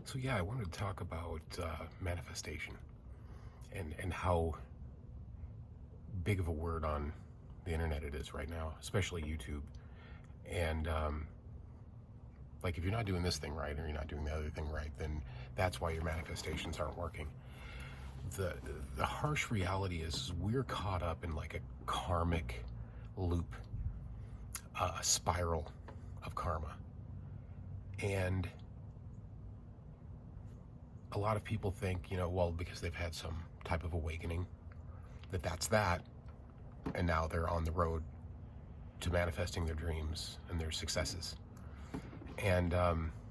So yeah, I wanted to talk about manifestation and how big of a word on the internet it is right now, especially YouTube. And like, if you're not doing this thing right or you're not doing the other thing right, then that's why your manifestations aren't working. The the harsh reality is we're caught up in like a karmic loop, a spiral of karma, and a lot of people think, well, because they've had some type of awakening, that's that, and now they're on the road to manifesting their dreams and their successes. And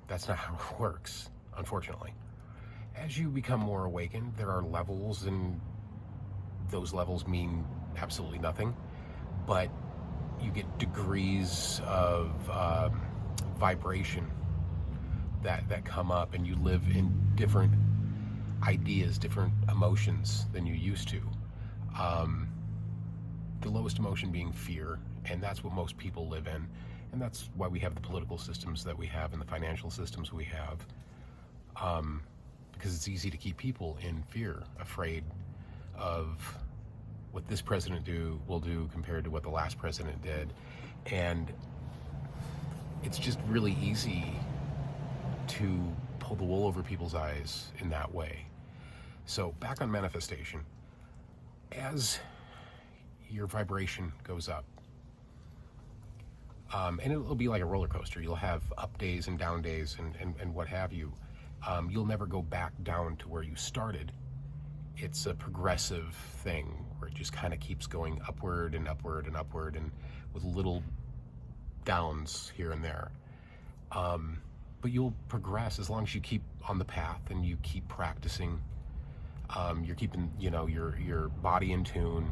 that's not how it works, unfortunately. As you become more awakened, there are levels, and those levels mean absolutely nothing, but you get degrees of vibration that come up, and you live in different ideas, different emotions than you used to. Um, the lowest emotion being fear, and that's what most people live in, and that's why we have the political systems that we have and the financial systems we have, because it's easy to keep people in fear, afraid of what this president will do compared to what the last president did. And it's just really easy to pull the wool over people's eyes in that way. So back on manifestation, as your vibration goes up, and it'll be like a roller coaster. You'll have up days and down days and what have you. You'll never go back down to where you started. It's a progressive thing where it just kind of keeps going upward and upward and upward, and with little downs here and there. But you'll progress as long as you keep on the path and you keep practicing. You're keeping, your body in tune,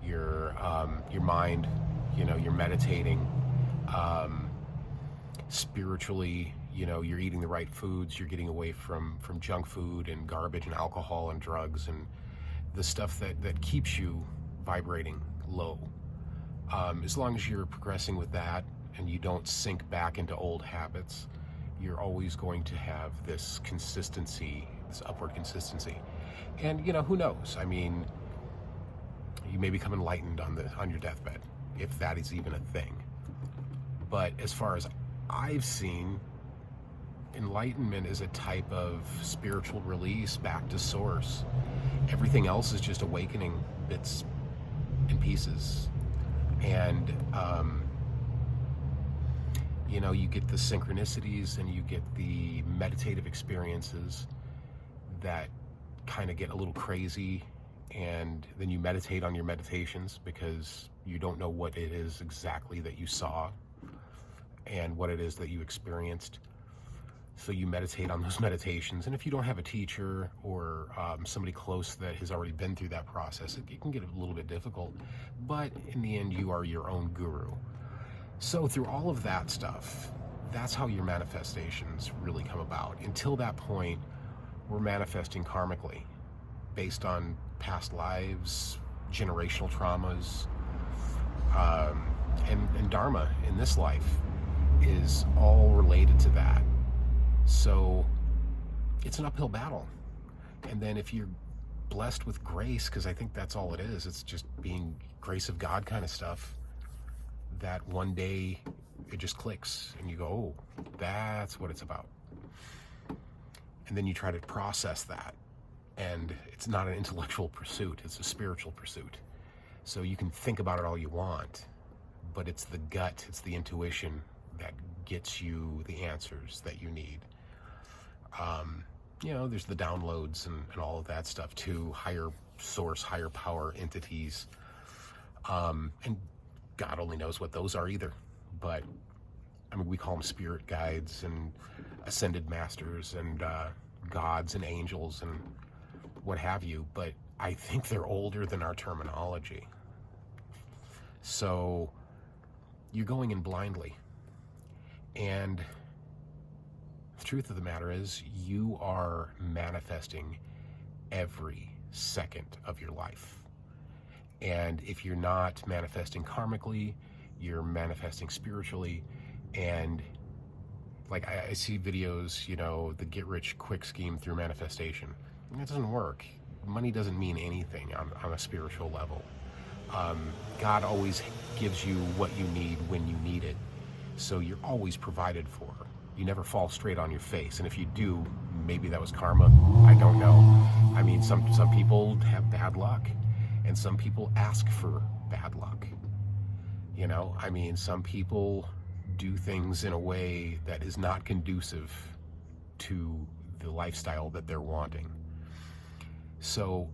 your mind, you're meditating. Spiritually, you're eating the right foods, you're getting away from junk food and garbage and alcohol and drugs and the stuff that keeps you vibrating low. As long as you're progressing with that and you don't sink back into old habits, you're always going to have this consistency, this upward consistency. And who knows? I mean, you may become enlightened on your deathbed, if that is even a thing. But as far as I've seen, enlightenment is a type of spiritual release back to source. Everything else is just awakening bits and pieces. And, you get the synchronicities and you get the meditative experiences that kind of get a little crazy. And then you meditate on your meditations because you don't know what it is exactly that you saw and what it is that you experienced. So you meditate on those meditations. And if you don't have a teacher or somebody close that has already been through that process, it can get a little bit difficult. But in the end, you are your own guru. So through all of that stuff, that's how your manifestations really come about. Until that point, we're manifesting karmically based on past lives, generational traumas, and dharma in this life is all related to that. So it's an uphill battle. And then if you're blessed with grace, because I think that's all it is, it's just being grace of God kind of stuff, that one day it just clicks and you go, oh, that's what it's about. And then you try to process that. And it's not an intellectual pursuit, it's a spiritual pursuit. So you can think about it all you want, but it's the gut, it's the intuition that gets you the answers that you need. There's the downloads and all of that stuff too, higher source, higher power entities. And God only knows what those are either. But, I mean, we call them spirit guides and ascended masters and gods and angels and what have you. But I think they're older than our terminology. So you're going in blindly. And the truth of the matter is, you are manifesting every second of your life. And if you're not manifesting karmically, you're manifesting spiritually. And Like I see videos, the get rich quick scheme through manifestation. And it doesn't work. Money doesn't mean anything on a spiritual level. God always gives you what you need when you need it. So you're always provided for. You never fall straight on your face. And if you do, maybe that was karma. I don't know. I mean, some people have bad luck, and some people ask for bad luck. I mean, some people do things in a way that is not conducive to the lifestyle that they're wanting. So,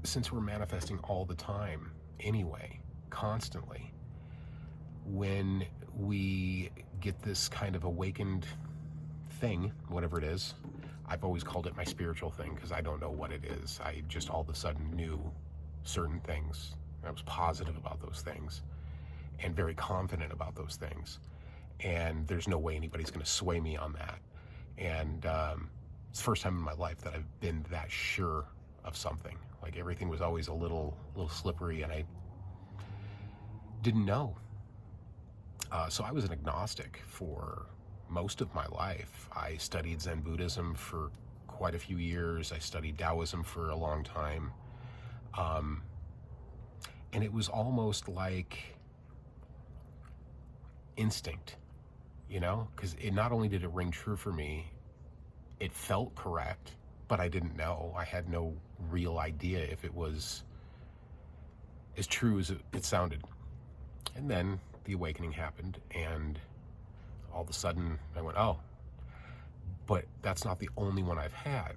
since we're manifesting all the time anyway, constantly, when we get this kind of awakened thing, whatever it is, I've always called it my spiritual thing because I don't know what it is. I just all of a sudden knew certain things. I was positive about those things and very confident about those things. And there's no way anybody's going to sway me on that. And it's the first time in my life that I've been that sure of something. Like everything was always a little slippery, and I didn't know. So I was an agnostic for most of my life. I studied Zen Buddhism for quite a few years. I studied Taoism for a long time. And it was almost like instinct, because it not only did it ring true for me, it felt correct, but I didn't know. I had no real idea if it was as true as it sounded. And then the awakening happened, and all of a sudden I went, oh, but that's not the only one I've had.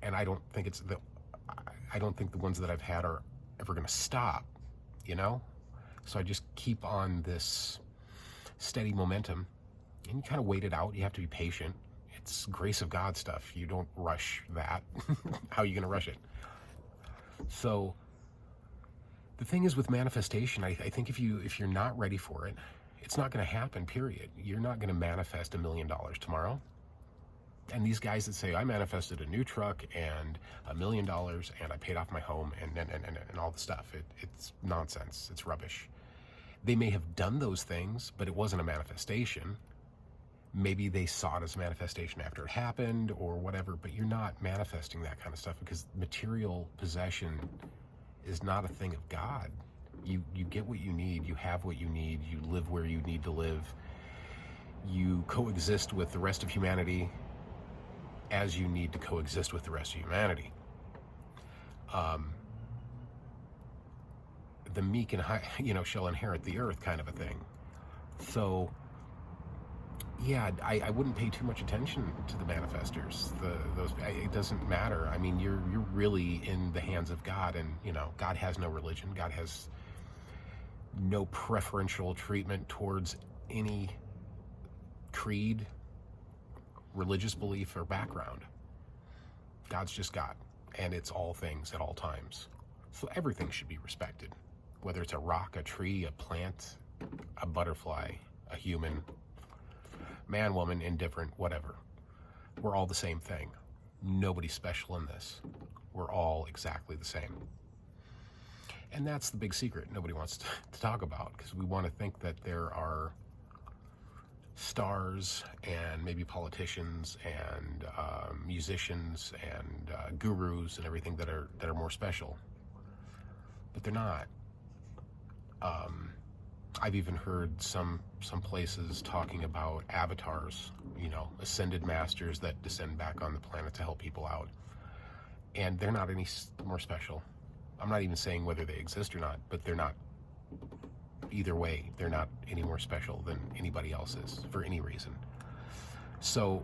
And I don't think the ones that I've had are ever going to stop, So I just keep on this steady momentum, and you kind of wait it out. You have to be patient. It's grace of God stuff. You don't rush that. How are you going to rush it? So the thing is with manifestation, I think if you're not ready for it, it's not going to happen, period. You're not going to manifest $1 million tomorrow. And these guys that say, I manifested a new truck and $1 million and I paid off my home and all the stuff, it's nonsense. It's rubbish. They may have done those things, but it wasn't a manifestation. Maybe they saw it as a manifestation after it happened or whatever, but you're not manifesting that kind of stuff because material possession is not a thing of God. You get what you need, you have what you need, you live where you need to live, you coexist with the rest of humanity as you need to coexist with the rest of humanity. The meek and high, shall inherit the earth, kind of a thing. So, yeah, I wouldn't pay too much attention to the manifestors. It doesn't matter. I mean, you're really in the hands of God, and God has no religion. God has no preferential treatment towards any creed, religious belief, or background. God's just God, and it's all things at all times. So everything should be respected, whether it's a rock, a tree, a plant, a butterfly, a human, man, woman, indifferent, whatever. We're all the same thing. Nobody's special in this. We're all exactly the same. And that's the big secret nobody wants to talk about, because we want to think that there are stars and maybe politicians and musicians and gurus and everything that are more special, but they're not. I've even heard some places talking about avatars, ascended masters that descend back on the planet to help people out, and they're not any more special. I'm not even saying whether they exist or not, but they're not. Either way, they're not any more special than anybody else is for any reason. So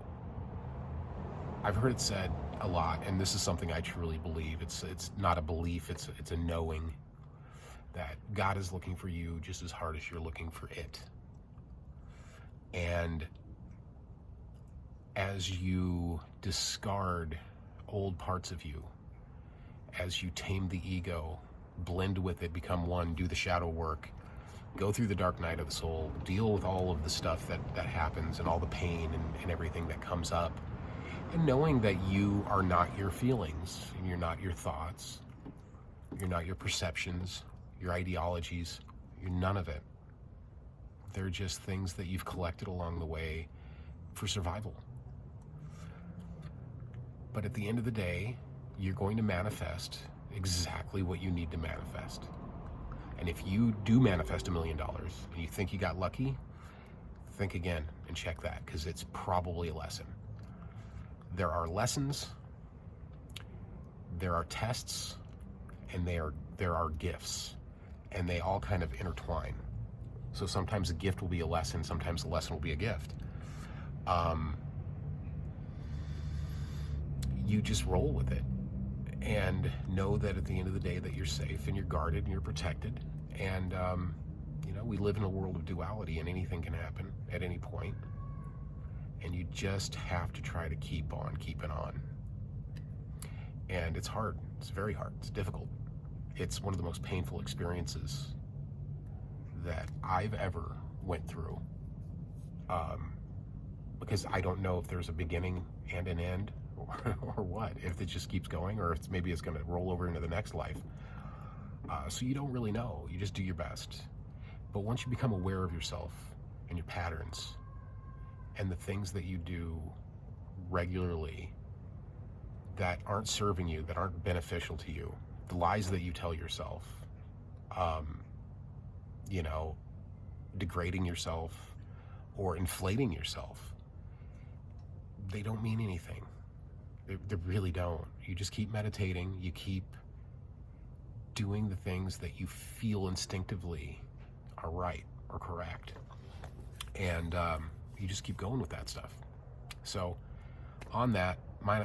I've heard it said a lot, and this is something I truly believe. It's not a belief, it's a knowing that God is looking for you just as hard as you're looking for it. And as you discard old parts of you, as you tame the ego, blend with it, become one, do the shadow work, go through the dark night of the soul, deal with all of the stuff that happens and all the pain and everything that comes up, and knowing that you are not your feelings, and you're not your thoughts, you're not your perceptions, your ideologies, you're none of it. They're just things that you've collected along the way for survival. But at the end of the day, you're going to manifest exactly what you need to manifest. And if you do manifest $1 million and you think you got lucky, think again and check that, because it's probably a lesson. There are lessons, there are tests, and there are gifts, and they all kind of intertwine. So sometimes a gift will be a lesson, sometimes a lesson will be a gift. You just roll with it and know that at the end of the day that you're safe and you're guarded and you're protected. And we live in a world of duality, and anything can happen at any point. And you just have to try to keep on keeping on. And it's hard. It's very hard. It's difficult. It's one of the most painful experiences that I've ever went through, because I don't know if there's a beginning and an end, or what, if it just keeps going, or if maybe it's going to roll over into the next life. So you don't really know. You just do your best. But once you become aware of yourself and your patterns and the things that you do regularly that aren't serving you, that aren't beneficial to you, the lies that you tell yourself, degrading yourself or inflating yourself, they don't mean anything. They really don't. You just keep meditating. You keep doing the things that you feel instinctively are right or correct. And you just keep going with that stuff. So on that,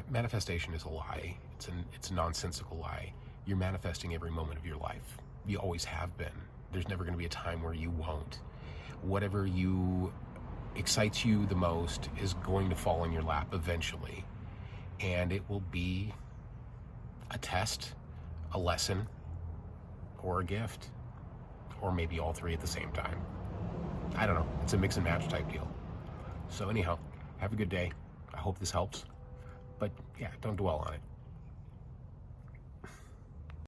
manifestation is a lie. It's a nonsensical lie. You're manifesting every moment of your life. You always have been. There's never going to be a time where you won't. Whatever excites you the most is going to fall in your lap eventually. And it will be a test, a lesson, or a gift, or maybe all three at the same time. I don't know. It's a mix and match type deal. So anyhow, have a good day. I hope this helps. But yeah, don't dwell on it.